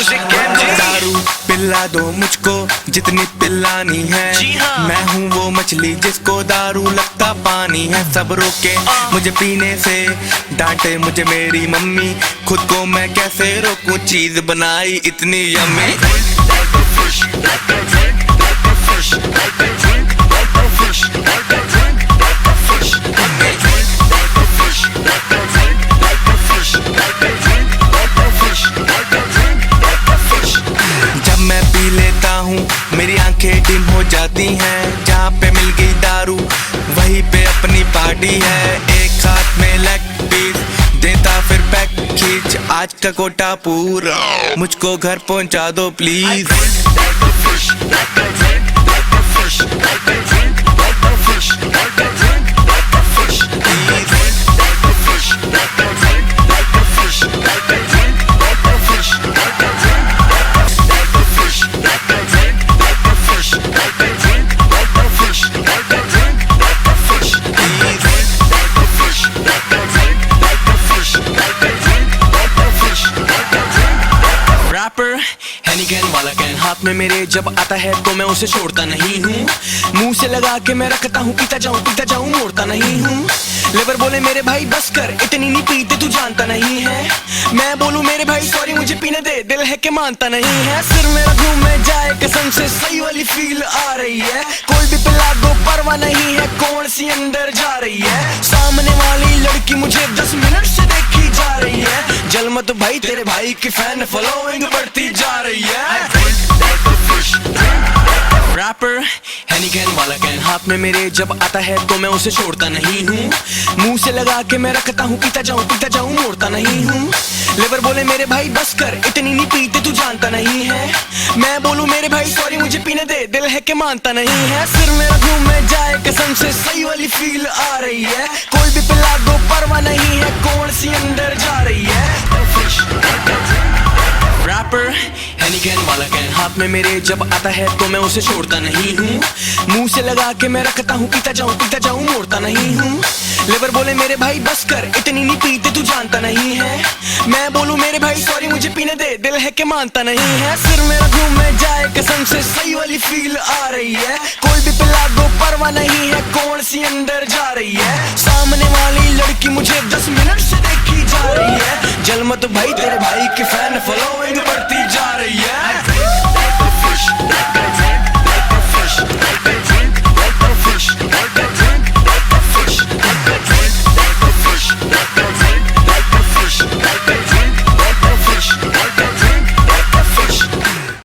दारू पिला दो मुझको जितनी पिलानी है। मैं हूँ वो मछली जिसको दारू लगता पानी है। सब रोके मुझे पीने से, डांटे मुझे मेरी मम्मी, खुद को मैं कैसे रोकूं, चीज बनाई इतनी यम्मी। मेरी आंखें डिम हो जाती हैं, जहाँ पे मिल गई दारू वहीं पे अपनी पार्टी है। एक हाथ में लेग पीस देता फिर पैक खींच, आज का कोटा पूरा मुझको घर पहुँचा दो प्लीज। हैनिगन वाला कैन हाथ में मेरे जब आता है तो मैं उसे छोड़ता नहीं हूँ। मुंह से लगा के मैं रखता हूँ, पीता जाऊँ मोड़ता नहीं हूँ। लेबर बोले मेरे भाई बस कर, इतनी नहीं पीते तू जानता नहीं है। मैं बोलूँ मेरे भाई सॉरी मुझे पीने दे, दिल है कि मानता नहीं है। सिर मेरा घूम में जाए कसम से, सही वाली फील आ रही है। कोई भी पिला दो परवाह नहीं है, कौन सी अंदर जा रही है। सामने वाली लड़की मुझे 10 मिनट से देखी जा रही है। जल मत भाई तेरे भाई की फैन फॉलोइंग बढ़ती जा रही है। रैपर हैनिगन वाला कैन हाथ में मेरे जब आता है तो मैं उसे छोड़ता नहीं हूँ। मुंह से लगा के मैं रखता हूँ, पीता जाऊँ मोड़ता नहीं हूँ। लेबर बोले मेरे भाई बस कर, इतनी नहीं पीते तू जानता नहीं है। मैं बोलूँ मेरे भाई सॉरी मुझे पीने दे, दिल है कि मानता नहीं है। सिर मेरा घूम में जाए कसम से, सही वाली फील आ रही है। कोई भी पिला दो परवाह नहीं है, कौन सी अंदर जा रही है। रैपर हैनिगन वाला कैन हाथ में मेरे जब आता है तो मैं उसे छोड़ता नहीं हूँ। मुंह से लगा के मैं रखता हूँ, पीता जाऊँ मोड़ता नहीं हूँ। लेबर बोले मेरे भाई बस कर, इतनी नहीं पीते तू जानता नहीं है। मैं बोलूँ मेरे भाई सॉरी मुझे पीने दे, दिल है कि मानता नहीं है। सिर मेरा घूम में जाए कसम से, सही वाली फील आ रही है। कोई भी पिला दो परवाह नहीं है, कौन सी अंदर जा रही है। सामने वाली लड़की मुझे 10 मिनट से देखी जा रही है। जल मत भाई तेरे भाई की फैन फॉलोइंग बढ़ती जा